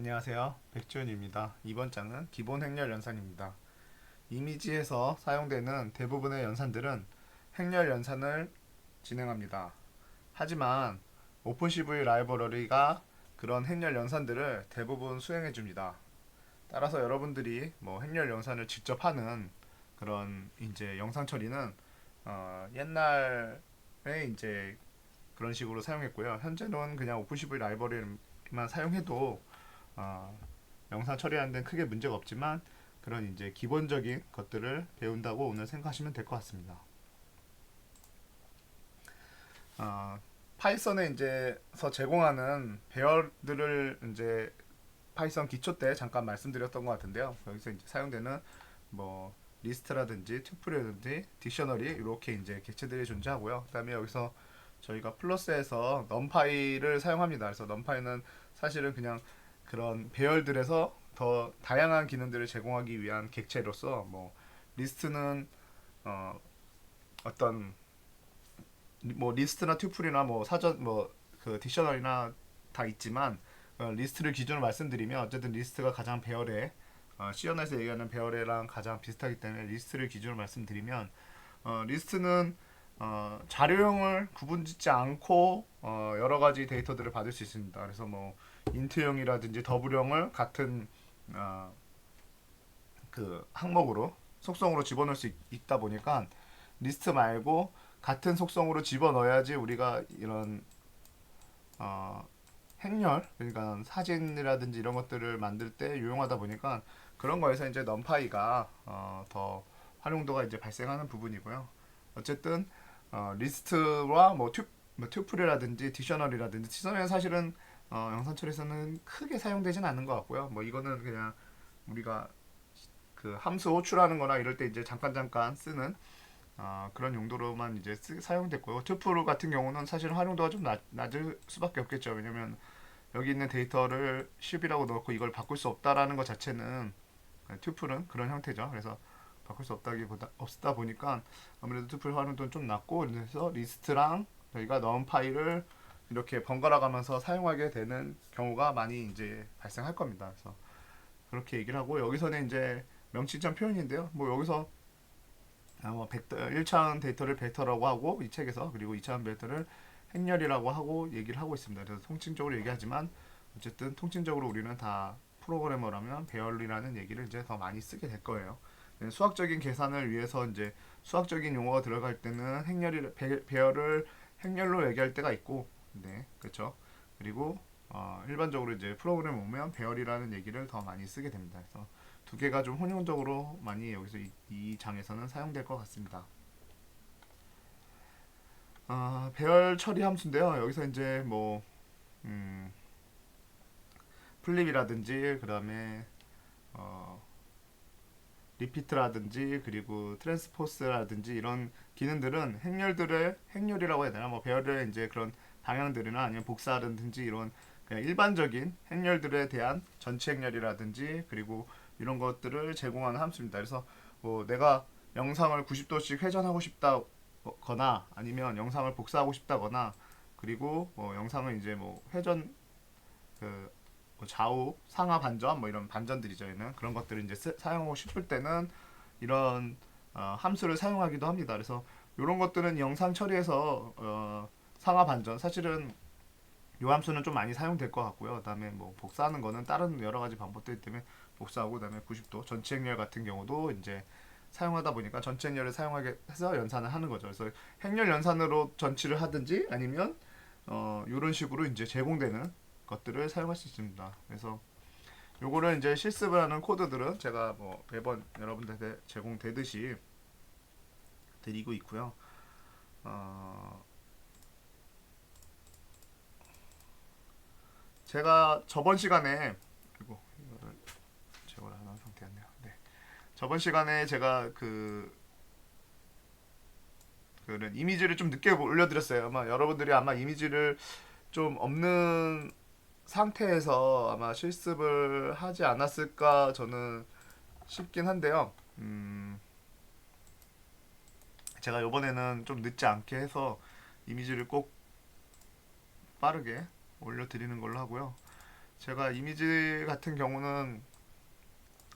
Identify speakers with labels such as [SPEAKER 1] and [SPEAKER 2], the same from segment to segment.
[SPEAKER 1] 안녕하세요. 백지훈입니다. 이번 장은 기본 행렬 연산입니다. 이미지에서 사용되는 대부분의 연산들은 행렬 연산을 진행합니다. 하지만 오픈CV 라이브러리가 그런 행렬 연산들을 대부분 수행해 줍니다. 따라서 여러분들이 뭐 행렬 연산을 직접 하는 그런 이제 영상 처리는 옛날에 이제 그런 식으로 사용했고요. 현재는 그냥 오픈CV 라이브러리만 사용해도 어, 영상 처리하는 데는 크게 문제가 없지만 그런 이제 기본적인 것들을 배운다고 오늘 생각하시면 될 것 같습니다. 어, 파이썬에 이제서 제공하는 배열들을 이제 파이썬 기초 때 잠깐 말씀드렸던 것 같은데요. 여기서 이제 사용되는 뭐 리스트라든지 튜플이라든지 딕셔너리 이렇게 이제 객체들이 존재하고요. 그다음에 여기서 저희가 플러스에서 넘파이를 사용합니다. 그래서 넘파이는 사실은 그냥 그런 배열들에서 더 다양한 기능들을 제공하기 위한 객체로서 뭐 리스트는 어, 어떤 뭐 리스트나 튜플이나 뭐 사전 뭐 그 딕셔너리나 다 있지만 리스트를 기준으로 말씀드리면 어쨌든 리스트가 가장 배열에 시연에서 얘기하는 배열에랑 가장 비슷하기 때문에 리스트를 기준으로 말씀드리면 리스트는 자료형을 구분짓지 않고 여러 가지 데이터들을 받을 수 있습니다. 그래서 뭐 인트형이라든지 더블형을 같은 어, 그 항목으로 속성으로 집어넣을 수 있다 보니까 리스트 말고 같은 속성으로 집어넣어야지 우리가 이런 어, 행렬 그러니까 사진이라든지 이런 것들을 만들 때 유용하다 보니까 그런 거에서 이제 넘파이가 더 활용도가 이제 발생하는 부분이고요. 어쨌든 리스트와 뭐 튜플이라든지 딕셔너리라든지 딕셔너리는 사실은 영상 처리에서는 크게 사용되진 않는 것 같고요. 뭐 이거는 그냥 우리가 그 함수 호출하는 거나 이럴 때 이제 잠깐 쓰는 그런 용도로만 이제 사용됐고요. 튜플 같은 경우는 사실 활용도가 좀 낮을 수밖에 없겠죠. 왜냐면 여기 있는 데이터를 10이라고 넣고 이걸 바꿀 수 없다라는 것 자체는 튜플은 그런 형태죠. 그래서 바꿀 수 없다기보다 없다 보니까 아무래도 튜플 활용도는 좀 낮고 그래서 리스트랑 저희가 넣은 파일을 이렇게 번갈아 가면서 사용하게 되는 경우가 많이 이제 발생할 겁니다. 그래서 그렇게 얘기를 하고 여기서는 이제 명칭점 표현인데요. 뭐 여기서 뭐 벡터 1차원 데이터를 벡터라고 하고 이 책에서 그리고 2차원 데이터를 행렬이라고 하고 얘기를 하고 있습니다. 그래서 통칭적으로 얘기하지만 어쨌든 통칭적으로 우리는 다 프로그래머라면 배열이라는 얘기를 이제 더 많이 쓰게 될 거예요. 수학적인 계산을 위해서 이제 수학적인 용어가 들어갈 때는 배열을 행렬로 얘기할 때가 있고, 네, 그렇죠. 그리고 일반적으로 이제 프로그램 오면 배열이라는 얘기를 더 많이 쓰게 됩니다. 그래서 두 개가 좀 혼용적으로 많이 여기서 이 장에서는 사용될 것 같습니다. 배열 처리 함수인데요. 여기서 이제 뭐 음, 플립이라든지 그다음에 어, 리피트라든지 그리고 트랜스포스라든지 이런 기능들은 행렬들의 행렬이라고 해야 되나 뭐 배열의 이제 그런 방향들이나 아니면 복사라든지 이런 그냥 일반적인 행렬들에 대한 전체 행렬이라든지 그리고 이런 것들을 제공하는 함수입니다. 그래서 뭐 내가 영상을 90도씩 회전하고 싶다거나 아니면 영상을 복사하고 싶다거나 그리고 뭐 영상을 이제 뭐 회전 그 좌우 상하 반전 뭐 이런 반전들이죠. 얘는 그런 것들을 이제 사용하고 싶을 때는 이런 함수를 사용하기도 합니다. 그래서 이런 것들은 영상 처리에서 상하 반전 사실은 이 함수는 좀 많이 사용될 것 같고요. 그다음에 뭐 복사하는 거는 다른 여러 가지 방법들 때문에 복사하고 그다음에 90도 전체 행렬 같은 경우도 이제 사용하다 보니까 전체 행렬을 사용하게 해서 연산을 하는 거죠. 그래서 행렬 연산으로 전치를 하든지 아니면 이런 식으로 이제 제공되는 것들을 사용할 수 있습니다. 그래서 요거를 이제 실습을 하는 코드들은 제가 뭐 매번 여러분들한테 제공되듯이 드리고 있고요. 어, 제가 저번 시간에 그리고 이거를 제거를 하는 상태였네요. 네. 저번 시간에 제가 그런 이미지를 좀 늦게 올려드렸어요. 아마 여러분들이 아마 이미지를 좀 없는 상태에서 아마 실습을 하지 않았을까 저는 싶긴 한데요. 제가 이번에는 좀 늦지 않게 해서 이미지를 꼭 빠르게 올려드리는 걸로 하고요. 제가 이미지 같은 경우는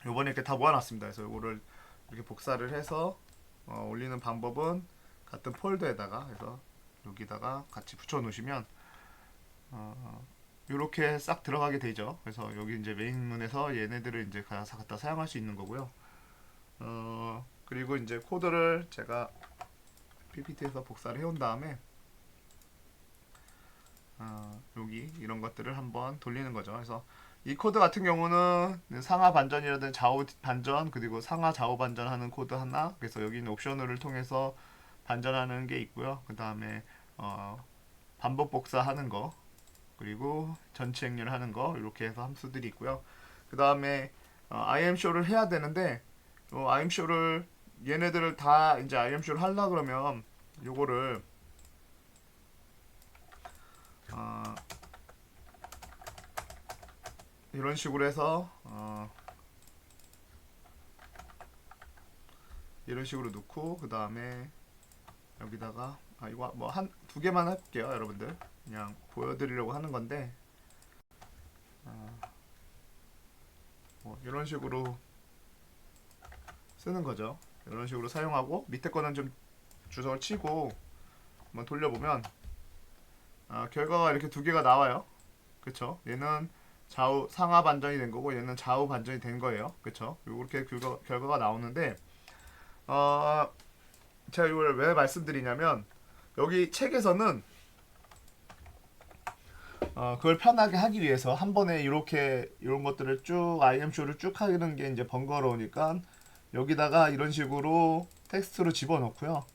[SPEAKER 1] 요번에 이렇게 다 모아놨습니다. 그래서 이거를 이렇게 복사를 해서 올리는 방법은 같은 폴더에다가 해서 여기다가 같이 붙여 놓으시면 이렇게 싹 들어가게 되죠. 그래서 여기 이제 메인문에서 얘네들을 이제 갖다 사용할 수 있는 거고요. 그리고 이제 코드를 제가 PPT에서 복사를 해온 다음에 여기 이런 것들을 한번 돌리는 거죠. 그래서 이 코드 같은 경우는 상하 반전이라든 좌우 반전 그리고 상하 좌우 반전하는 코드 하나. 그래서 여기 있는 옵션을 통해서 반전하는 게 있고요. 그 다음에 반복 복사하는 거 그리고 전체 행렬 하는 거 이렇게 해서 함수들이 있고요. 그 다음에 IMShow를 해야 되는데 IMShow를 얘네들을 다 이제 IMShow를 하려 그러면 요거를 이런 식으로 해서 이런 식으로 넣고 그 다음에 여기다가 이거 뭐 한 두 개만 할게요, 여러분들. 그냥 보여드리려고 하는 건데 뭐 이런 식으로 쓰는 거죠. 이런 식으로 사용하고 밑에 거는 좀 주석을 치고 한번 돌려보면 결과가 이렇게 두 개가 나와요. 그쵸? 얘는 좌우 상하 반전이 된 거고 얘는 좌우 반전이 된 거예요. 그쵸? 이렇게 결과가 나오는데 제가 이걸 왜 말씀드리냐면 여기 책에서는 그걸 편하게 하기 위해서 한 번에 이렇게 이런 것들을 쭉 IM쇼를 쭉 하는 게 이제 번거로우니까 여기다가 이런 식으로 텍스트로 집어넣고요.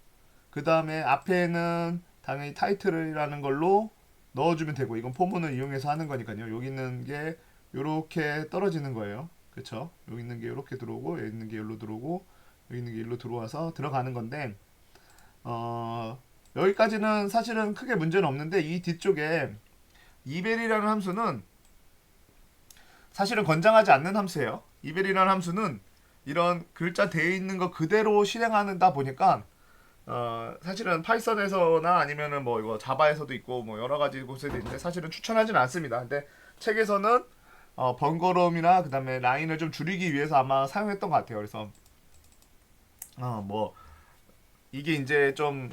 [SPEAKER 1] 그 다음에 앞에는 당연히 타이틀이라는 걸로 넣어주면 되고 이건 포문을 이용해서 하는 거니까요. 여기 있는 게 이렇게 떨어지는 거예요. 그쵸? 여기 있는 게 이렇게 들어오고 여기 있는 게 여기로 들어오고 여기 있는 게 여기로 들어와서 들어가는 건데 여기까지는 사실은 크게 문제는 없는데 이 뒤쪽에 이벨이라는 함수는 사실은 권장하지 않는 함수예요. 이벨이라는 함수는 이런 글자 되어 있는 거 그대로 실행하다 보니까 사실은 파이썬에서나 아니면은 뭐 이거 자바에서도 있고 뭐 여러 가지 곳에도 있는데 사실은 추천하지는 않습니다. 근데 책에서는 번거로움이나 그다음에 라인을 좀 줄이기 위해서 아마 사용했던 것 같아요. 그래서 뭐 이게 이제 좀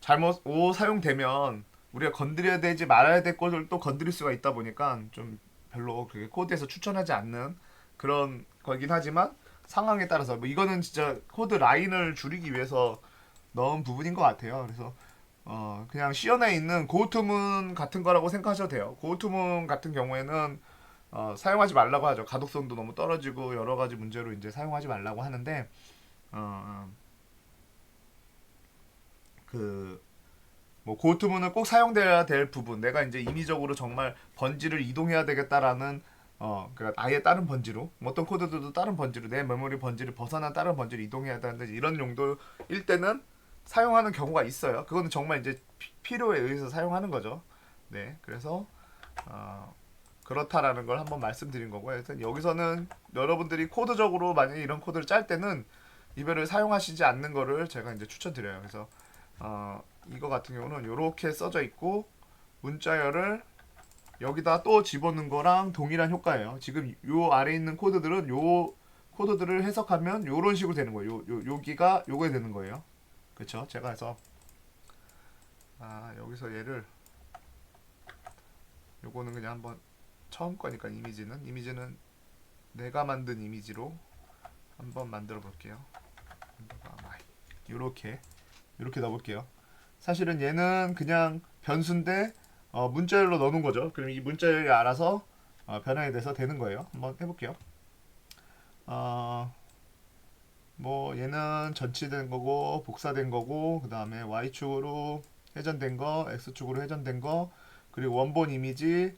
[SPEAKER 1] 잘못 사용되면 우리가 건드려야 되지 말아야 될 것을 또 건드릴 수가 있다 보니까 좀 별로 그렇게 코드에서 추천하지 않는 그런 거긴 하지만 상황에 따라서 뭐 이거는 진짜 코드 라인을 줄이기 위해서 넣은 부분인 것 같아요. 그래서 그냥 시연에 있는 고우투문 같은 거라고 생각하셔도 돼요. 고우투문 같은 경우에는 사용하지 말라고 하죠. 가독성도 너무 떨어지고 여러 가지 문제로 이제 사용하지 말라고 하는데 그 뭐 고우투문은 꼭 사용돼야 될 부분, 내가 이제 임의적으로 정말 번지를 이동해야 되겠다라는 그러니까 아예 다른 번지로 뭐 어떤 코드들도 다른 번지로 내 메모리 번지를 벗어난 다른 번지로 이동해야 되는데 이런 용도일 때는 사용하는 경우가 있어요. 그거는 정말 이제 필요에 의해서 사용하는 거죠. 네, 그래서 그렇다라는 걸 한번 말씀드린 거고요. 하여튼 여기서는 여러분들이 코드적으로 만약에 이런 코드를 짤 때는 이별을 사용하시지 않는 거를 제가 이제 추천드려요. 그래서 이거 같은 경우는 이렇게 써져 있고 문자열을 여기다 또 집어넣은 거랑 동일한 효과예요. 지금 요 아래 있는 코드들은 요 코드들을 해석하면 요런 식으로 되는 거예요. 여기가 요게 되는 거예요. 그쵸? 제가 해서 여기서 얘를 요거는 그냥 한번 처음 거니까 이미지는 내가 만든 이미지로 한번 만들어 볼게요. 요렇게 넣어볼게요. 사실은 얘는 그냥 변수인데 문자열로 넣는 거죠. 그럼 이 문자열이 알아서 변환이 돼서 되는 거예요. 한번 해볼게요. 뭐 얘는 전치된 거고 복사된 거고 그 다음에 y축으로 회전된 거 x축으로 회전된 거 그리고 원본 이미지인데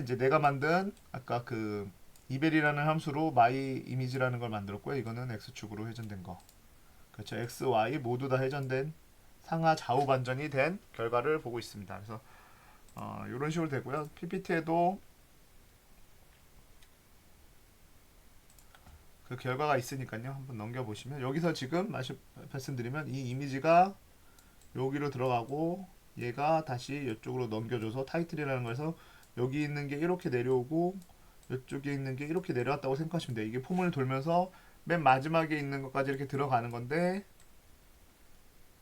[SPEAKER 1] 이제 내가 만든 아까 그 이벨이라는 함수로 my 이미지라는 걸 만들었고요. 이거는 x축으로 회전된 거. 그렇죠. x, y 모두 다 회전된 상하 좌우 반전이 된 결과를 보고 있습니다. 그래서 이런 식으로 되고요. PPT에도 그 결과가 있으니까요. 한번 넘겨보시면 여기서 지금 말씀드리면 이 이미지가 여기로 들어가고 얘가 다시 이쪽으로 넘겨줘서 타이틀이라는 거에서 여기 있는 게 이렇게 내려오고 이쪽에 있는 게 이렇게 내려왔다고 생각하시면 돼요. 이게 포문을 돌면서 맨 마지막에 있는 것까지 이렇게 들어가는 건데,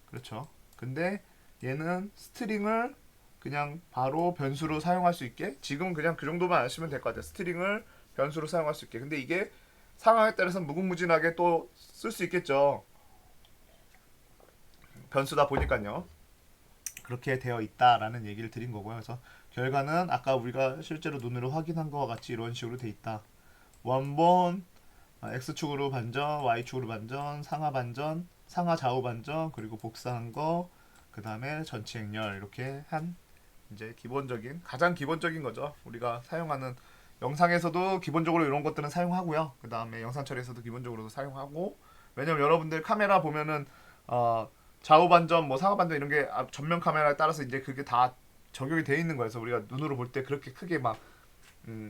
[SPEAKER 1] 그렇죠. 근데 얘는 스트링을 그냥 바로 변수로 사용할 수 있게, 지금은 그냥 그 정도만 아시면 될 것 같아요. 스트링을 변수로 사용할 수 있게. 근데 이게 상황에 따라서 무궁무진하게 또 쓸 수 있겠죠. 변수다 보니까요. 그렇게 되어 있다라는 얘기를 드린 거고요. 그래서 결과는 아까 우리가 실제로 눈으로 확인한 것과 같이 이런 식으로 돼 있다. 원본 x축으로 반전, y축으로 반전, 상하 반전, 상하 좌우 반전, 그리고 복사한 거, 그 다음에 전치 행렬, 이렇게 한 이제 기본적인, 가장 기본적인 거죠. 우리가 사용하는, 영상에서도 기본적으로 이런 것들은 사용하고요. 그 다음에 영상 처리에서도 기본적으로 사용하고, 왜냐면 여러분들 카메라 보면은 어, 좌우 반전, 뭐 상하 반전 이런 게 전면 카메라에 따라서 이제 그게 다 적용이 돼 있는 거예요. 그래서 우리가 눈으로 볼 때 그렇게 크게 막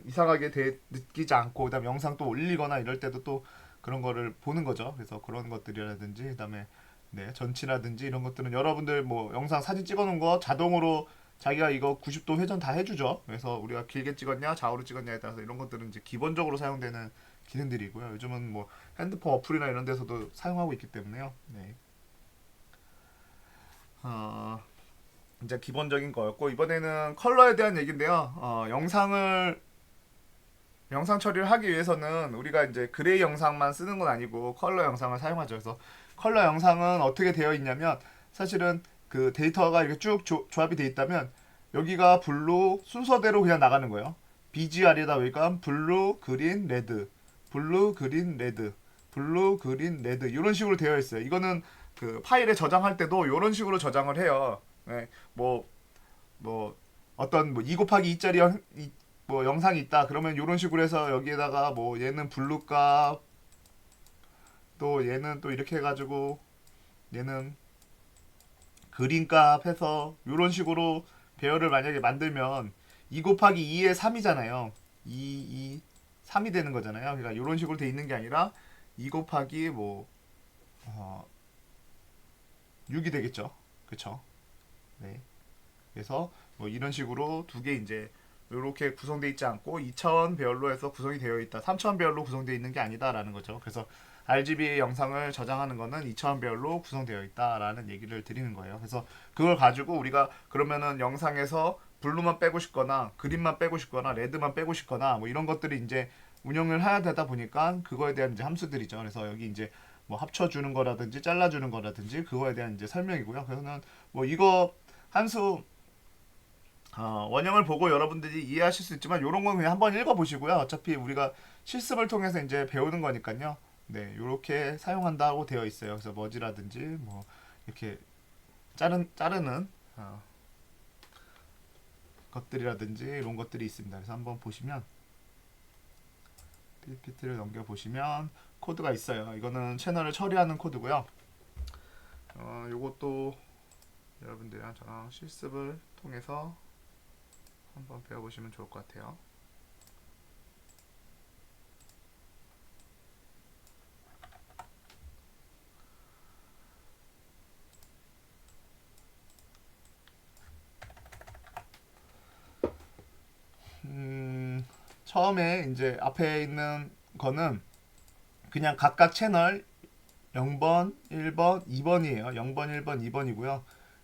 [SPEAKER 1] 이상하게 느끼지 않고, 그다음에 영상 또 올리거나 이럴 때도 또 그런 거를 보는 거죠. 그래서 그런 것들이라든지, 그다음에 네, 전치라든지 이런 것들은 여러분들 뭐 영상 사진 찍어 놓은 거 자동으로 자기가 이거 90도 회전 다 해주죠. 그래서 우리가 길게 찍었냐 좌우로 찍었냐에 따라서 이런 것들은 이제 기본적으로 사용되는 기능들이고요. 요즘은 뭐 핸드폰 어플이나 이런 데서도 사용하고 있기 때문에요. 네. 어, 이제 기본적인 거였고, 이번에는 컬러에 대한 얘기인데요. 영상 처리를 하기 위해서는 우리가 이제 그레이 영상만 쓰는 건 아니고 컬러 영상을 사용하죠. 그래서 컬러 영상은 어떻게 되어 있냐면, 사실은 그 데이터가 이렇게 쭉 조합이 되어 있다면 여기가 블루 순서대로 그냥 나가는 거예요. BGR이다 보니까 블루, 그린, 레드, 블루, 그린, 레드, 블루, 그린, 레드 이런 식으로 되어 있어요. 이거는 그 파일에 저장할 때도 이런 식으로 저장을 해요. 네, 뭐 어떤 뭐 2 곱하기 2짜리 뭐 영상이 있다 그러면 이런 식으로 해서 여기에다가 뭐 얘는 블루값, 또 얘는 또 이렇게 해가지고 얘는 그린값 해서 이런 식으로 배열을 만약에 만들면 2 곱하기 2의 3이잖아요. 2 3이 되는 거잖아요. 그러니까 이런 식으로 돼 있는 게 아니라 2 곱하기 뭐 어, 6이 되겠죠. 그쵸? 네. 그래서 뭐 이런 식으로 두 개 이제 이렇게 구성되어 있지 않고 2차원 배열로 해서 구성이 되어 있다. 3차원 배열로 구성되어 있는 게 아니다라는 거죠. 그래서 RGB 영상을 저장하는 거는 2차원 배열로 구성되어 있다라는 얘기를 드리는 거예요. 그래서 그걸 가지고 우리가 그러면은 영상에서 블루만 빼고 싶거나 그린만 빼고 싶거나 레드만 빼고 싶거나 뭐 이런 것들이 이제 운영을 해야 되다 보니까 그거에 대한 이제 함수들이죠. 그래서 여기 이제 뭐 합쳐주는 거라든지 잘라주는 거라든지 그거에 대한 이제 설명이고요. 그래서는 뭐 이거 함수 원형을 보고 여러분들이 이해하실 수 있지만 이런 건 그냥 한번 읽어보시고요. 어차피 우리가 실습을 통해서 이제 배우는 거니까요. 네, 이렇게 사용한다고 되어 있어요. 그래서 머지라든지 뭐 이렇게 자르는 것들이라든지 이런 것들이 있습니다. 그래서 한번 보시면 PPT를 넘겨 보시면 코드가 있어요. 이거는 채널을 처리하는 코드고요. 요것도 여러분들이랑 저랑 실습을 통해서 한번 배워보시면 좋을 것 같아요. 처음에 이제 앞에 있는 거는 그냥 각각 채널 0번, 1번, 2번이에요. 0번, 1번, 2번이고요.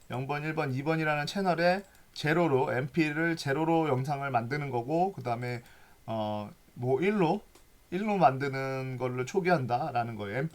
[SPEAKER 1] 0번, 1번, 2번이라는 채널에 제로로 MP를 제로로 영상을 만드는 거고, 그 다음에 뭐 1로 만드는 걸로 초기한다라는 거예요.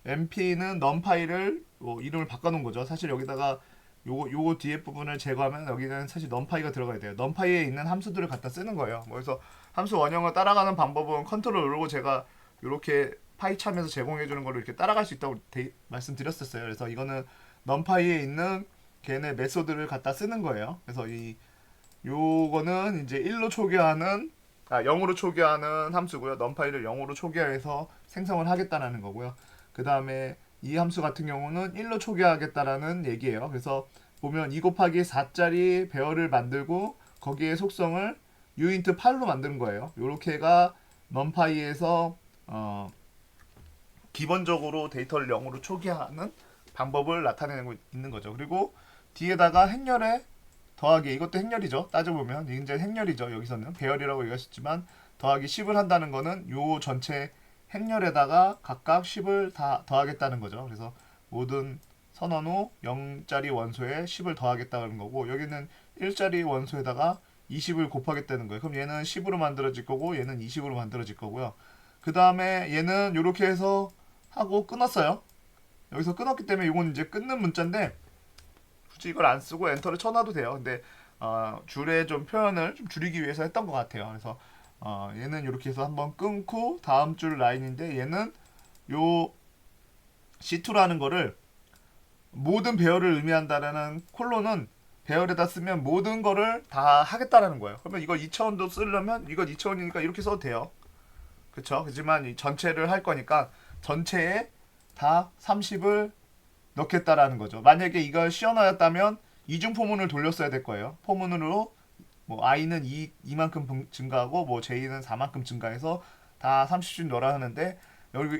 [SPEAKER 1] MP는 넘 파일을 뭐 이름을 바꿔놓은 거죠. 사실 여기다가 요거 뒤에 부분을 제거하면 여기는 사실 넘파이가 들어가야 돼요. 넘파이에 있는 함수들을 갖다 쓰는 거예요. 뭐 그래서 함수 원형을 따라가는 방법은 컨트롤 누르고 제가 이렇게 파이참에서 제공해 주는 거를 이렇게 따라갈 수 있다고 말씀드렸었어요. 그래서 이거는 넘파이에 있는 걔네 메소드를 갖다 쓰는 거예요. 그래서 요거는 이제 1로 초기화하는 0으로 초기화하는 함수고요. 넘파이를 0으로 초기화해서 생성을 하겠다라는 거고요. 그 다음에 이 함수 같은 경우는 1로 초기화하겠다라는 얘기예요. 그래서 보면 2 곱하기 4짜리 배열을 만들고 거기에 속성을 uint 8로 만드는 거예요. 요렇게가 numpy에서 기본적으로 데이터를 0으로 초기화하는 방법을 나타내고 있는 거죠. 그리고 뒤에다가 행렬에 더하기 이것도 행렬이죠. 따져보면 이제 행렬이죠. 여기서는 배열이라고 얘기하셨지만 더하기 10을 한다는 거는 요 전체 행렬에다가 각각 10을 다 더하겠다는 거죠. 그래서 모든 선언 후 0짜리 원소에 10을 더하겠다는 거고 여기는 1짜리 원소에다가 20을 곱하겠다는 거예요. 그럼 얘는 10으로 만들어질 거고 얘는 20으로 만들어질 거고요. 그 다음에 얘는 이렇게 해서 하고 끊었어요. 여기서 끊었기 때문에 이건 이제 끊는 문자인데 굳이 이걸 안 쓰고 엔터를 쳐놔도 돼요. 근데 줄에 좀 표현을 좀 줄이기 위해서 했던 것 같아요. 그래서 얘는 이렇게 해서 한번 끊고 다음 줄 라인인데 얘는 요 C2라는 거를 모든 배열을 의미한다라는 콜론은 배열에다 쓰면 모든 거를 다 하겠다라는 거예요. 그러면 이거 2차원도 쓰려면 이거 2차원이니까 이렇게 써도 돼요. 그쵸? 그렇지만 이 전체를 할 거니까 전체에 다 30을 넣겠다라는 거죠. 만약에 이걸 씌워넣었다면 이중 포문을 돌렸어야 될 거예요. 포문으로 뭐 i는 2만큼 증가하고 뭐 j는 4만큼 증가해서 다 30씩 넣으라 하는데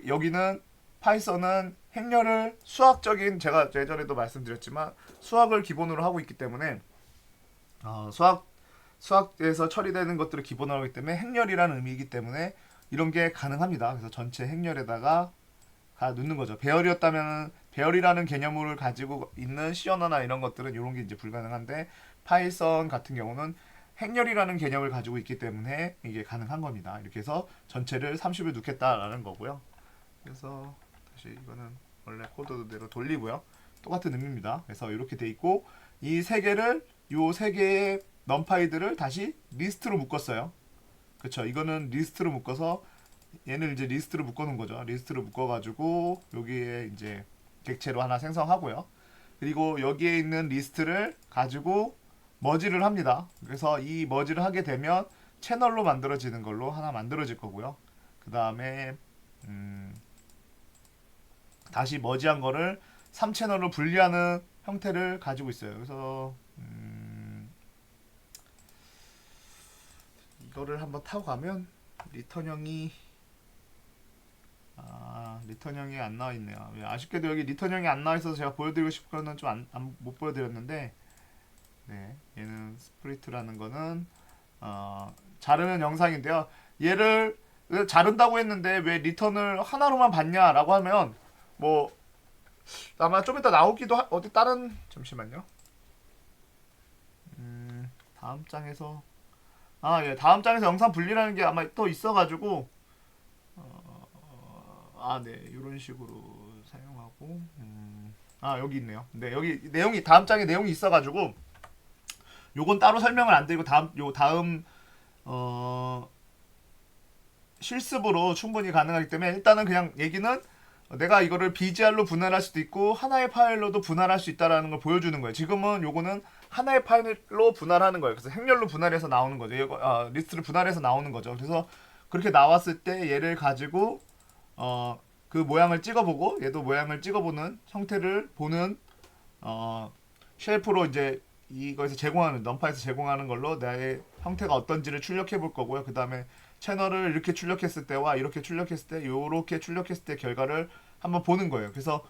[SPEAKER 1] 여기는 파이썬은 행렬을 수학적인 제가 예전에도 말씀드렸지만 수학을 기본으로 하고 있기 때문에 수학에서 처리되는 것들을 기본으로 하기 때문에 행렬이라는 의미이기 때문에 이런 게 가능합니다. 그래서 전체 행렬에다가 다 넣는 거죠. 배열이었다면 배열이라는 개념을 가지고 있는 C 언어나 이런 것들은 이런 게 이제 불가능한데 파이썬 같은 경우는 행렬이라는 개념을 가지고 있기 때문에 이게 가능한 겁니다. 이렇게 해서 전체를 30을 넣겠다라는 거고요. 그래서 다시 이거는 원래 코드대로 돌리고요. 똑같은 의미입니다. 그래서 이렇게 돼 있고 이 세 개를 요 세 개의 넘파이들을 다시 리스트로 묶었어요. 그쵸? 이거는 리스트로 묶어서 얘는 이제 리스트로 묶어놓은 거죠. 리스트로 묶어가지고 여기에 이제 객체로 하나 생성하고요. 그리고 여기에 있는 리스트를 가지고 머지를 합니다. 그래서 이 머지를 하게 되면 채널로 만들어지는 걸로 하나 만들어질 거고요. 그 다음에 다시 머지한 거를 3채널로 분리하는 형태를 가지고 있어요. 그래서 이거를 한번 타고 가면 리턴형이 리턴형이 안 나와 있네요. 아쉽게도 여기 리턴형이 안 나와 있어서 제가 보여드리고 싶거는 좀 못 보여드렸는데, 네, 얘는 스프리트라는 거는 자르는 영상인데요. 얘를 자른다고 했는데 왜 리턴을 하나로만 받냐라고 하면 뭐 아마 좀 이따 나오기도 어디 다른 잠시만요. 다음 장에서 예, 다음 장에서 영상 분리라는 게 아마 또 있어가지고 네, 이런 식으로 사용하고 여기 있네요. 네, 여기 내용이 다음 장에 내용이 있어가지고 요건 따로 설명을 안 드리고 다음 실습으로 충분히 가능하기 때문에 일단은 그냥 얘기는 내가 이거를 BGR로 분할할 수도 있고 하나의 파일로도 분할할 수 있다라는 걸 보여주는 거예요. 지금은 요거는 하나의 파일로 분할하는 거예요. 그래서 행렬로 분할해서 나오는 거죠. 리스트를 분할해서 나오는 거죠. 그래서 그렇게 나왔을 때 얘를 가지고 그 모양을 찍어보고 얘도 모양을 찍어보는 형태를 보는 쉘프로 이제 이거에서 제공하는 넘파에서 제공하는 걸로 나의 형태가 어떤지를 출력해 볼 거고요. 그 다음에 채널을 이렇게 출력했을 때와 이렇게 출력했을 때 요렇게 출력했을 때 결과를 한번 보는 거예요. 그래서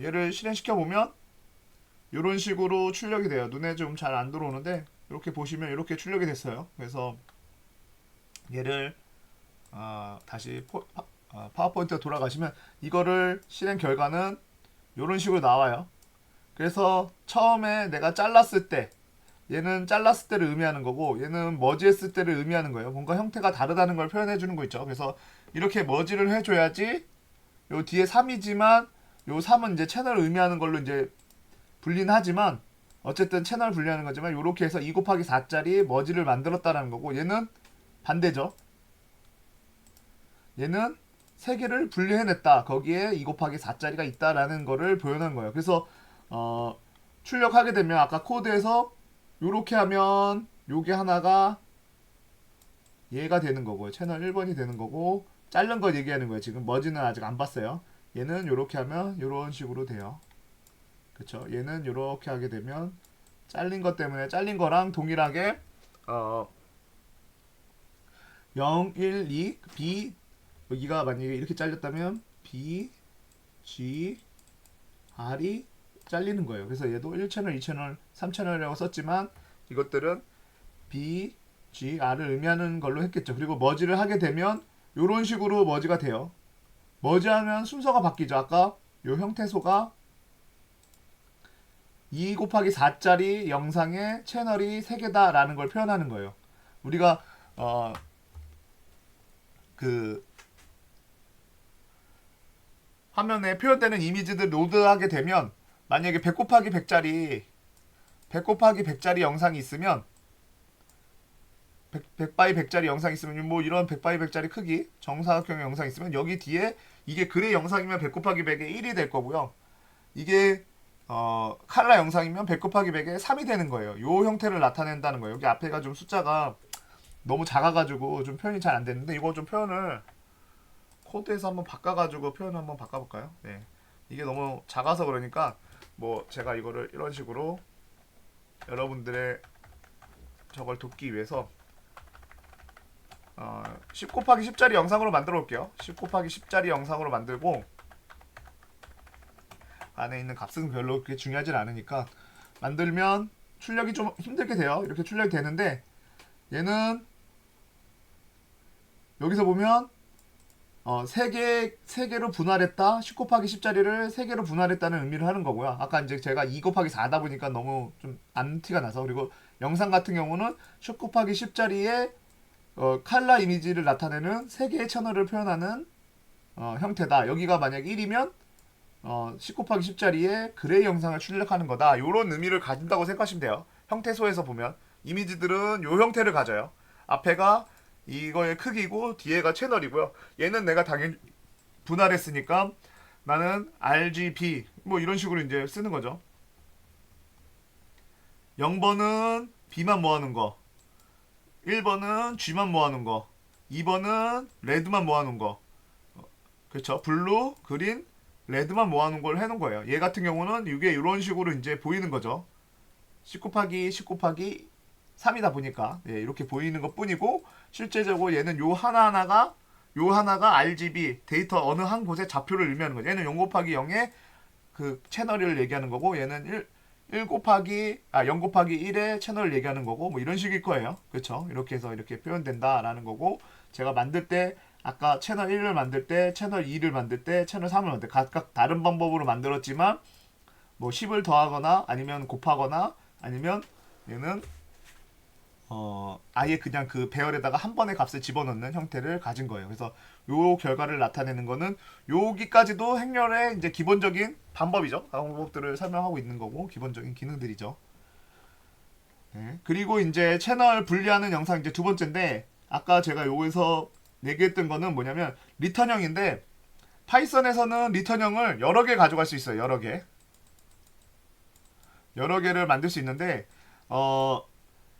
[SPEAKER 1] 얘를 실행시켜 보면 이런 식으로 출력이 돼요. 눈에 좀 잘 안 들어오는데 이렇게 보시면 이렇게 출력이 됐어요. 그래서 얘를 다시 파워포인트로 돌아가시면 이거를 실행 결과는 이런 식으로 나와요. 그래서 처음에 내가 잘랐을 때 얘는 잘랐을 때를 의미하는 거고 얘는 머지했을 때를 의미하는 거예요. 뭔가 형태가 다르다는 걸 표현해 주는 거 있죠. 그래서 이렇게 머지를 해줘야지 요 뒤에 3이지만 요 3은 이제 채널을 의미하는 걸로 이제 분리는 하지만 어쨌든 채널 분리하는 거지만 요렇게 해서 2 곱하기 4짜리 머지를 만들었다는 거고 얘는 반대죠. 얘는 3개를 분리해냈다. 거기에 2 곱하기 4짜리가 있다라는 거를 표현한 거예요. 그래서 출력하게 되면 아까 코드에서 요렇게 하면 요게 하나가 얘가 되는 거고요. 채널 1번이 되는 거고 자른 거 얘기하는 거예요. 지금 머지는 아직 안 봤어요. 얘는 요렇게 하면 요런 식으로 돼요. 그쵸? 얘는 요렇게 하게 되면 잘린 것 때문에 잘린 거랑 동일하게 0, 1, 2, B 여기가 만약에 이렇게 잘렸다면 B, G, R이 잘리는 거예요. 그래서 얘도 1채널, 2채널, 3채널이라고 썼지만 이것들은 B, G, R을 의미하는 걸로 했겠죠. 그리고 머지를 하게 되면 이런 식으로 머지가 돼요. 머지하면 순서가 바뀌죠. 아까 이 형태소가 2 곱하기 4짜리 영상의 채널이 3개다라는 걸 표현하는 거예요. 우리가 그 화면에 표현되는 이미지들 로드하게 되면 만약에 100 곱하기 100짜리 영상이 있으면 100 바이 100짜리 영상이 있으면 뭐 이런 100 바이 100짜리 크기 정사각형의 영상이 있으면 여기 뒤에 이게 글의 영상이면 100 곱하기 100의 1이 될 거고요. 이게 칼라 영상이면 100 곱하기 100의 3이 되는 거예요. 요 형태를 나타낸다는 거예요. 여기 앞에가 좀 숫자가 너무 작아가지고 좀 표현이 잘 안 되는데 이거 좀 표현을 코드에서 한번 바꿔가지고 표현을 한번 바꿔볼까요? 네. 이게 너무 작아서 그러니까 뭐 제가 이거를 이런 식으로 여러분들의 저걸 돕기 위해서 10 곱하기 10짜리 영상으로 만들어 볼게요. 10 곱하기 10짜리 영상으로 만들고 안에 있는 값은 별로 그렇게 중요하진 않으니까 만들면 출력이 좀 힘들게 돼요. 이렇게 출력이 되는데 얘는 여기서 보면 3개로 분할했다. 10 곱하기 10짜리를 3개로 분할했다는 의미를 하는 거고요. 아까 이제 제가 2 곱하기 4다 보니까 너무 좀 안 티가 나서 그리고 영상 같은 경우는 10 곱하기 10짜리에 칼라 이미지를 나타내는 3개의 채널을 표현하는 형태다. 여기가 만약 1이면 10 곱하기 10짜리에 그레이 영상을 출력하는 거다. 이런 의미를 가진다고 생각하시면 돼요. 형태소에서 보면 이미지들은 이 형태를 가져요. 앞에가 이거의 크기고 뒤에가 채널이고요. 얘는 내가 당연히 분할했으니까 나는 RGB 뭐 이런 식으로 이제 쓰는 거죠. 0번은 B만 모아놓은 거, 1번은 G만 모아놓은 거, 2번은 레드만 모아놓은 거. 그렇죠. 블루, 그린, 레드만 모아놓은 걸 해놓은 거예요. 얘 같은 경우는 이게 이런 식으로 이제 보이는 거죠. 10 곱하기 10 곱하기 3이다 보니까 이렇게 보이는 것 뿐이고 실제적으로 얘는 요 하나가 RGB 데이터 어느 한 곳의 좌표를 의미하는 거죠. 얘는 0 곱하기 0의 그 채널을 얘기하는 거고 얘는 0 곱하기 1의 채널을 얘기하는 거고 뭐 이런 식일 거예요. 그렇죠? 이렇게 해서 이렇게 표현된다라는 거고 제가 만들 때 아까 채널 1을 만들 때 채널 2를 만들 때 채널 3을 만들 때 각각 다른 방법으로 만들었지만 뭐 10을 더하거나 아니면 곱하거나 아니면 얘는 아예 그냥 그 배열에다가 한 번에 값을 집어넣는 형태를 가진 거예요. 그래서 요 결과를 나타내는 거는 여기까지도 행렬의 이제 기본적인 방법이죠. 방법들을 설명하고 있는 거고 기본적인 기능들이죠. 네. 그리고 이제 채널 분리하는 영상 이제 두 번째인데 아까 제가 여기서 얘기했던 거는 뭐냐면 리턴형인데 파이썬에서는 리턴형을 여러 개 가져갈 수 있어요. 여러 개를 만들 수 있는데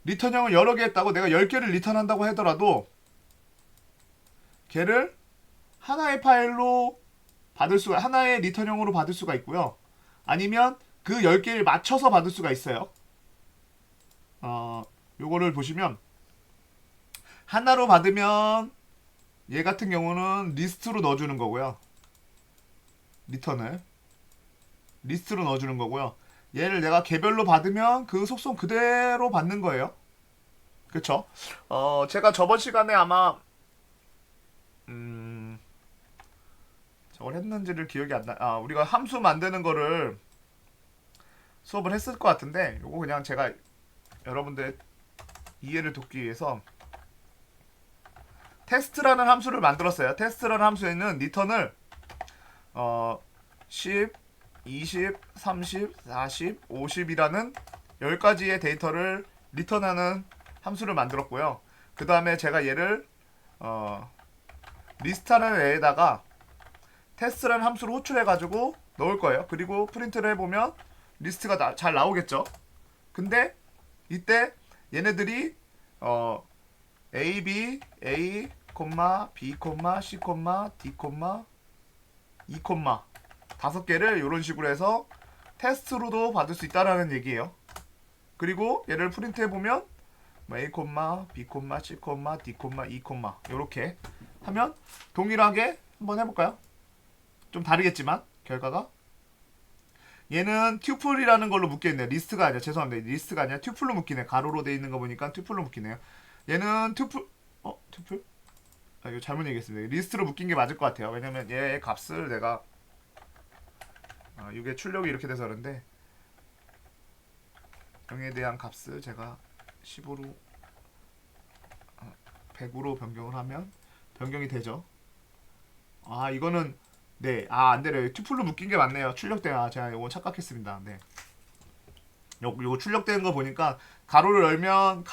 [SPEAKER 1] 리턴형을 여러 개 했다고 내가 10개를 리턴한다고 하더라도 걔를 하나의 파일로 하나의 리턴형으로 받을 수가 있고요. 아니면 그 10개를 맞춰서 받을 수가 있어요. 요거를 보시면 하나로 받으면 얘 같은 경우는 리스트로 넣어주는 거고요. 리턴을 리스트로 넣어주는 거고요. 얘를 내가 개별로 받으면 그 속성 그대로 받는 거예요. 그쵸? 제가 저번 시간에 아마 저걸 했는지를 기억이 안 나. 우리가 함수 만드는 거를 수업을 했을 것 같은데 요거 그냥 제가 여러분들 이해를 돕기 위해서 테스트라는 함수를 만들었어요. 테스트라는 함수에는 리턴을 10, 20, 30, 40, 50이라는 10가지의 데이터를 리턴하는 함수를 만들었고요. 그 다음에 제가 얘를 리스트라는 애에다가 테스트라는 함수를 호출해가지고 넣을 거예요. 그리고 프린트를 해보면 리스트가 잘 나오겠죠. 근데 이때 얘네들이 A, B, A, B, C, D, E, 5개를 이런 식으로 해서 테스트로도 받을 수 있다라는 얘기예요. 그리고 얘를 프린트 해보면 A, B, C, D, E, 이렇게 하면 동일하게 한번 해볼까요? 좀 다르겠지만 결과가 얘는 튜플이라는 걸로 묶여있네요. 리스트가 아니야. 죄송합니다. 리스트가 아니라 튜플로 묶이네. 가로로 돼 있는 거 보니까 튜플로 묶이네요. 얘는 튜플, 튜플? 아, 이거 잘못 얘기했습니다. 리스트로 묶인 게 맞을 것 같아요. 왜냐면 얘의 값을 내가, 이게 출력이 이렇게 돼서 그런데, 0에 대한 값을 제가 10으로, 100으로 변경을 하면, 변경이 되죠. 이거는, 네, 안 되네요. 튜플로 묶인 게 맞네요. 출력된, 제가 이거 착각했습니다. 네. 요거 출력되는 거 보니까 가로를 열면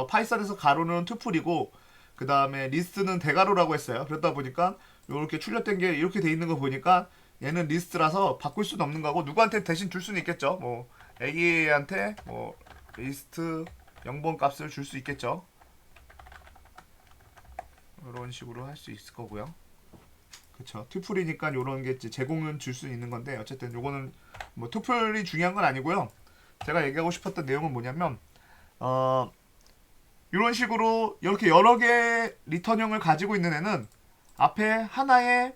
[SPEAKER 1] 파이썬에서 가로는 투플이고 그 다음에 리스트는 대가로라고 했어요. 그러다 보니까 이렇게 출력된 게 이렇게 돼 있는 거 보니까 얘는 리스트라서 바꿀 수는 없는 거고 누구한테 대신 줄 수는 있겠죠. 뭐 A한테 뭐 리스트 0번 값을 줄 수 있겠죠. 이런 식으로 할 수 있을 거고요. 그쵸. 투플이니까 요런 게 제공은 줄 수 있는 건데 어쨌든 요거는 뭐 투플이 중요한 건 아니고요. 제가 얘기하고 싶었던 내용은 뭐냐면 이런 식으로 이렇게 여러 개의 리턴형을 가지고 있는 애는 앞에 하나의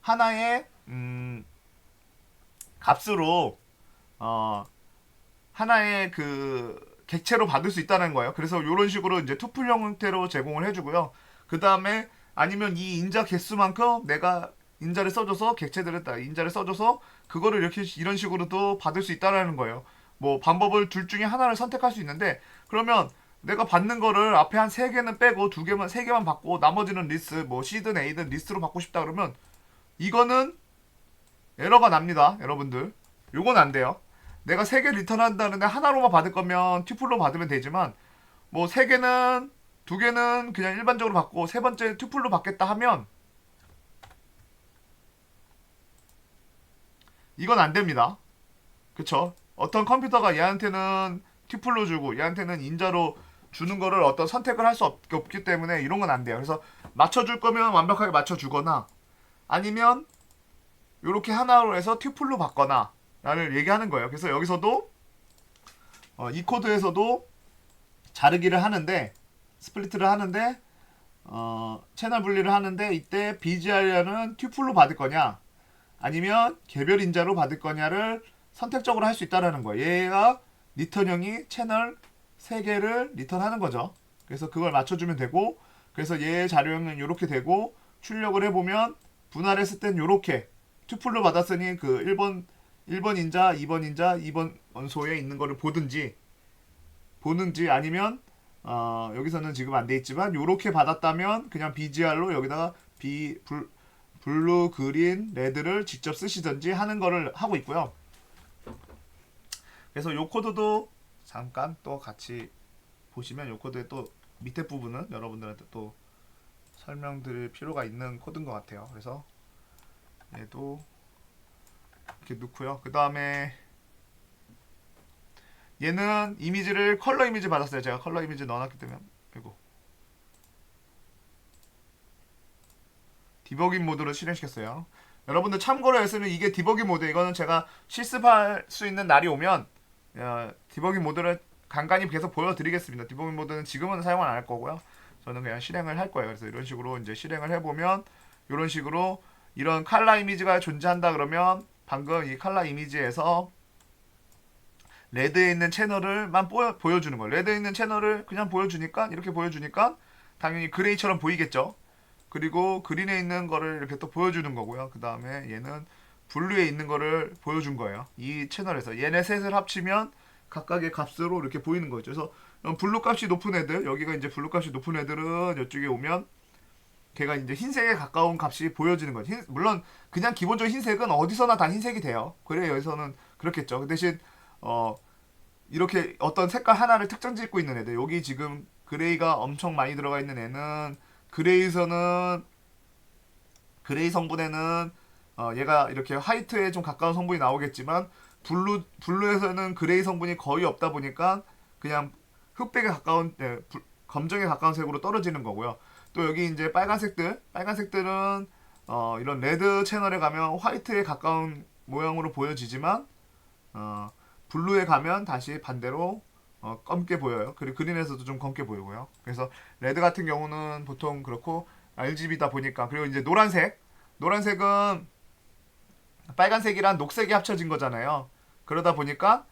[SPEAKER 1] 하나의 값으로 하나의 그 객체로 받을 수 있다는 거예요. 그래서 이런 식으로 이제 투플 형태로 제공을 해주고요. 그 다음에 아니면 이 인자 개수만큼 내가 인자를 써줘서 객체들을 인자를 써줘서 그거를 이렇게 이런 식으로도 받을 수 있다라는 거예요. 뭐 방법을 둘 중에 하나를 선택할 수 있는데 그러면 내가 받는 거를 앞에 한 세 개는 빼고 두 개만 세 개만 받고 나머지는 리스트 뭐 C든 A든 리스트로 받고 싶다 그러면 이거는 에러가 납니다, 여러분들. 요건 안 돼요. 내가 세 개 리턴한다는데 하나로만 받을 거면 튜플로 받으면 되지만 뭐 세 개는 두 개는 그냥 일반적으로 받고 세 번째 튜플로 받겠다 하면 이건 안 됩니다. 그쵸? 어떤 컴퓨터가 얘한테는 튜플로 주고 얘한테는 인자로 주는 거를 어떤 선택을 할 수 없기 때문에 이런 건 안 돼요. 그래서 맞춰줄 거면 완벽하게 맞춰주거나 아니면 이렇게 하나로 해서 튜플로 받거나 라를 얘기하는 거예요. 그래서 여기서도 이 코드에서도 자르기를 하는데 스플리트를 하는데 채널 분리를 하는데 이때 BGR은 튜플로 받을 거냐 아니면 개별 인자로 받을 거냐를 선택적으로 할 수 있다라는 거예요. 얘가 리턴형이 채널 3개를 리턴하는 거죠. 그래서 그걸 맞춰주면 되고 그래서 얘 자료형은 이렇게 되고 출력을 해보면 분할했을 땐 이렇게 튜플로 받았으니 그 1번 인자, 2번 인자, 2번 원소에 있는 거를 보는지 아니면 여기서는 지금 안 돼 있지만 요렇게 받았다면 그냥 BGR로 여기다가 블루, 그린, 레드를 직접 쓰시든지 하는 거를 하고 있고요. 그래서 요 코드도 잠깐 또 같이 보시면 요 코드의 또 밑에 부분은 여러분들한테 또 설명드릴 필요가 있는 코드인 것 같아요. 그래서 얘도 이렇게 넣고요. 그 다음에 얘는 이미지를 컬러 이미지 받았어요. 제가 컬러 이미지 넣어놨기 때문에 이거 디버깅 모드로 실행시켰어요. 여러분들 참고로 했으면 이게 디버깅 모드 이거는 제가 실습할 수 있는 날이 오면 디버깅 모드를 간간히 계속 보여드리겠습니다. 디버깅 모드는 지금은 사용을 안 할 거고요. 저는 그냥 실행을 할 거예요. 그래서 이런 식으로 이제 실행을 해보면 이런 식으로 이런 컬러 이미지가 존재한다 그러면 방금 이 컬러 이미지에서 레드에 있는 채널을만 보여주는 거예요. 레드에 있는 채널을 그냥 보여주니까 이렇게 보여주니까 당연히 그레이처럼 보이겠죠. 그리고 그린에 있는 거를 이렇게 또 보여주는 거고요. 그 다음에 얘는 블루에 있는 거를 보여준 거예요. 이 채널에서 얘네 셋을 합치면 각각의 값으로 이렇게 보이는 거죠. 그래서 블루 값이 높은 애들 여기가 이제 블루 값이 높은 애들은 이쪽에 오면 걔가 이제 흰색에 가까운 값이 보여지는 거죠. 물론 그냥 기본적인 흰색은 어디서나 다 흰색이 돼요. 그래 여기서는 그렇겠죠. 그 대신 이렇게 어떤 색깔 하나를 특정 짓고 있는 애들 여기 지금 그레이가 엄청 많이 들어가 있는 애는 그레이에서는 그레이 성분에는 얘가 이렇게 화이트에 좀 가까운 성분이 나오겠지만 블루에서는 그레이 성분이 거의 없다 보니까 그냥 흑백에 가까운 검정에 가까운 색으로 떨어지는 거고요. 또 여기 이제 빨간색들은 이런 레드 채널에 가면 화이트에 가까운 모양으로 보여지지만 블루에 가면 다시 반대로 검게 보여요. 그리고 그린에서도 좀 검게 보이고요. 그래서 레드 같은 경우는 보통 그렇고 RGB다 보니까. 그리고 이제 노란색은 빨간색이랑 녹색이 합쳐진 거잖아요. 그러다 보니까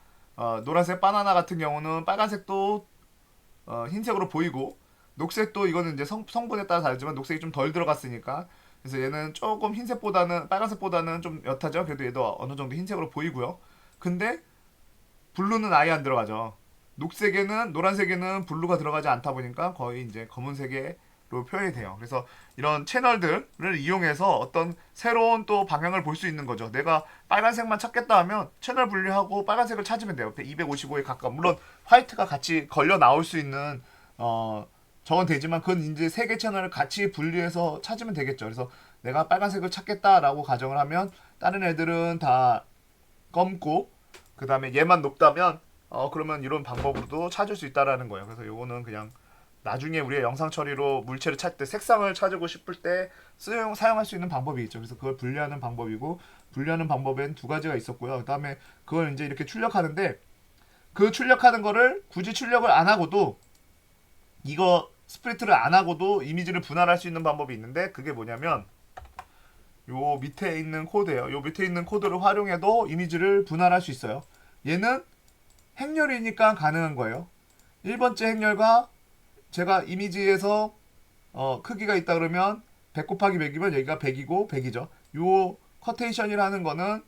[SPEAKER 1] 노란색 바나나 같은 경우는 빨간색도 흰색으로 보이고, 녹색도 이거는 이제 성분에 따라 다르지만 녹색이 좀 덜 들어갔으니까, 그래서 얘는 조금 흰색보다는 빨간색보다는 좀 옅하죠. 그래도 얘도 어느 정도 흰색으로 보이고요. 근데 블루는 아예 안 들어가죠. 노란색에는 블루가 들어가지 않다 보니까 거의 이제 검은색으로 표현이 돼요. 그래서 이런 채널들을 이용해서 어떤 새로운 또 방향을 볼 수 있는 거죠. 내가 빨간색만 찾겠다 하면 채널 분리하고 빨간색을 찾으면 돼요. 255에 가까운, 물론 화이트가 같이 걸려 나올 수 있는 저건 되지만, 그건 이제 세 개 채널을 같이 분리해서 찾으면 되겠죠. 그래서 내가 빨간색을 찾겠다라고 가정을 하면 다른 애들은 다 검고, 그 다음에 얘만 높다면 그러면 이런 방법으로도 찾을 수 있다라는 거예요. 그래서 요거는 그냥 나중에 우리가 영상 처리로 물체를 찾을 때, 색상을 찾고 싶을 때 사용할 수 있는 방법이 있죠. 그래서 그걸 분리하는 방법이고, 분리하는 방법엔 두 가지가 있었고요. 그 다음에 그걸 이제 이렇게 출력하는데, 그 출력하는 거를 굳이 출력을 안 하고도, 이거 스프리트를 안 하고도 이미지를 분할할 수 있는 방법이 있는데, 그게 뭐냐면 요 밑에 있는 코드예요. 요 밑에 있는 코드를 활용해도 이미지를 분할할 수 있어요. 얘는 행렬이니까 가능한 거예요. 1번째 행렬과 제가 이미지에서 크기가 있다 그러면 100 곱하기 100이면 여기가 100이고 100이죠. 요 커테이션이라는 거는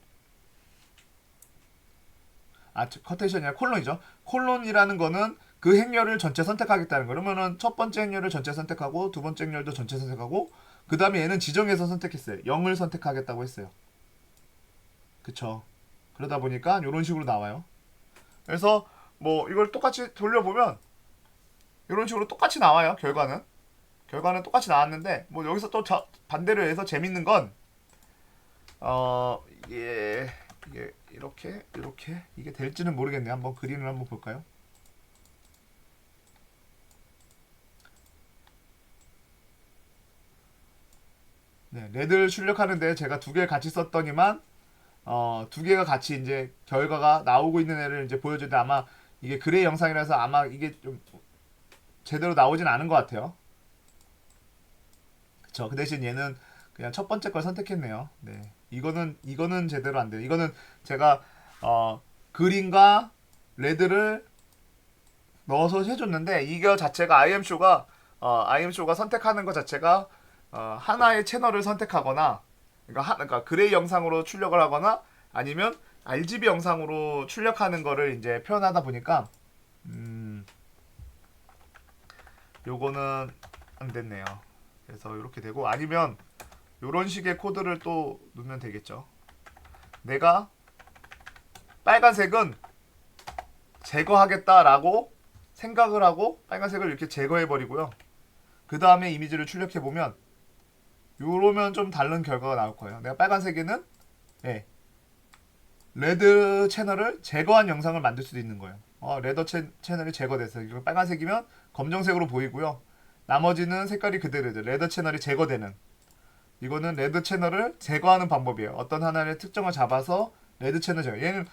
[SPEAKER 1] 커테이션이 아니라 콜론이죠. 콜론이라는 거는 그 행렬을 전체 선택하겠다는 거. 그러면은 첫 번째 행렬을 전체 선택하고 두 번째 행렬도 전체 선택하고, 그 다음에 얘는 지정해서 선택했어요. 0을 선택하겠다고 했어요. 그쵸. 그러다 보니까 이런 식으로 나와요. 그래서 뭐 이걸 똑같이 돌려보면 이런 식으로 똑같이 나와요. 결과는 똑같이 나왔는데, 뭐 여기서 또 반대로 해서 재밌는 건 이게 이렇게 이게 될지는 모르겠네요. 한번 그림을 한번 볼까요? 네, 레드를 출력하는데 제가 두 개를 같이 썼더니만 두 개가 같이 이제 결과가 나오고 있는 애를 이제 보여주는데, 아마 이게 그레이 영상이라서 아마 이게 좀 제대로 나오진 않은 것 같아요. 그쵸. 그 대신 얘는 그냥 첫 번째 걸 선택했네요. 네. 이거는 제대로 안 돼요. 이거는 제가 그린과 레드를 넣어서 해줬는데, 이거 자체가 IM쇼가 선택하는 것 자체가 하나의 채널을 선택하거나, 그러니까 그레이 영상으로 출력을 하거나 아니면 RGB 영상으로 출력하는 거를 이제 표현하다 보니까 요거는 안 됐네요. 그래서 이렇게 되고, 아니면 요런 식의 코드를 또 넣으면 되겠죠. 내가 빨간색은 제거하겠다라고 생각을 하고 빨간색을 이렇게 제거해 버리고요. 그 다음에 이미지를 출력해 보면 요러면 좀 다른 결과가 나올 거예요. 내가 빨간색에는 레드 채널을 제거한 영상을 만들 수도 있는 거예요. 레드 채널이 제거됐어요. 이거 빨간색이면 검정색으로 보이고요. 나머지는 색깔이 그대로죠. 레드 채널이 제거되는. 이거는 레드 채널을 제거하는 방법이에요. 어떤 하나의 특정을 잡아서 레드 채널 제거. 얘는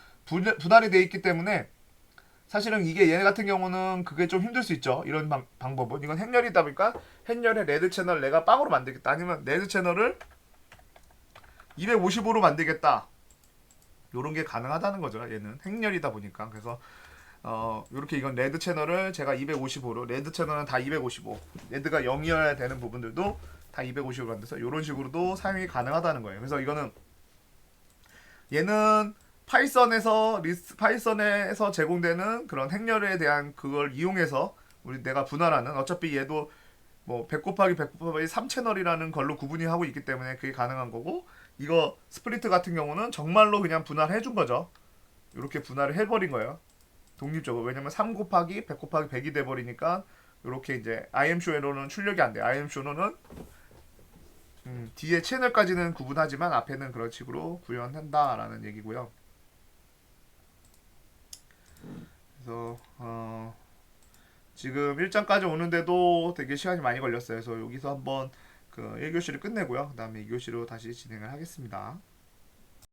[SPEAKER 1] 분할이 되어 있기 때문에 사실은 이게 얘네 같은 경우는 그게 좀 힘들 수 있죠. 이런 방법은. 이건 행렬이다 보니까 행렬의 레드 채널 내가 빵으로 만들겠다. 아니면 레드 채널을 255로 만들겠다. 요런 게 가능하다는 거죠. 얘는 행렬이다 보니까. 그래서 요렇게 이건 레드 채널을 제가 255로, 레드 채널은 다 255, 레드가 0이어야 되는 부분들도 다 250으로 만들어서 요런 식으로도 사용이 가능하다는 거예요. 그래서 이거는 얘는 파이썬에서 제공되는 그런 행렬에 대한 그걸 이용해서 내가 분할하는, 어차피 얘도 뭐 100 곱하기 100 곱하기 3채널이라는 걸로 구분이 하고 있기 때문에 그게 가능한 거고, 이거 스프리트 같은 경우는 정말로 그냥 분할해 준 거죠. 이렇게 분할을 해버린 거예요. 독립적으로. 왜냐면 3 곱하기 100 곱하기 100이 돼버리니까 이렇게 이제 IM쇼로는 출력이 안 돼요. IM쇼로는 뒤에 채널까지는 구분하지만 앞에는 그런 식으로 구현한다라는 얘기고요. 그래서 지금 1장까지 오는데도 되게 시간이 많이 걸렸어요. 그래서 여기서 한번 그 1교시를 끝내고요. 그 다음에 2교시로 다시 진행을 하겠습니다.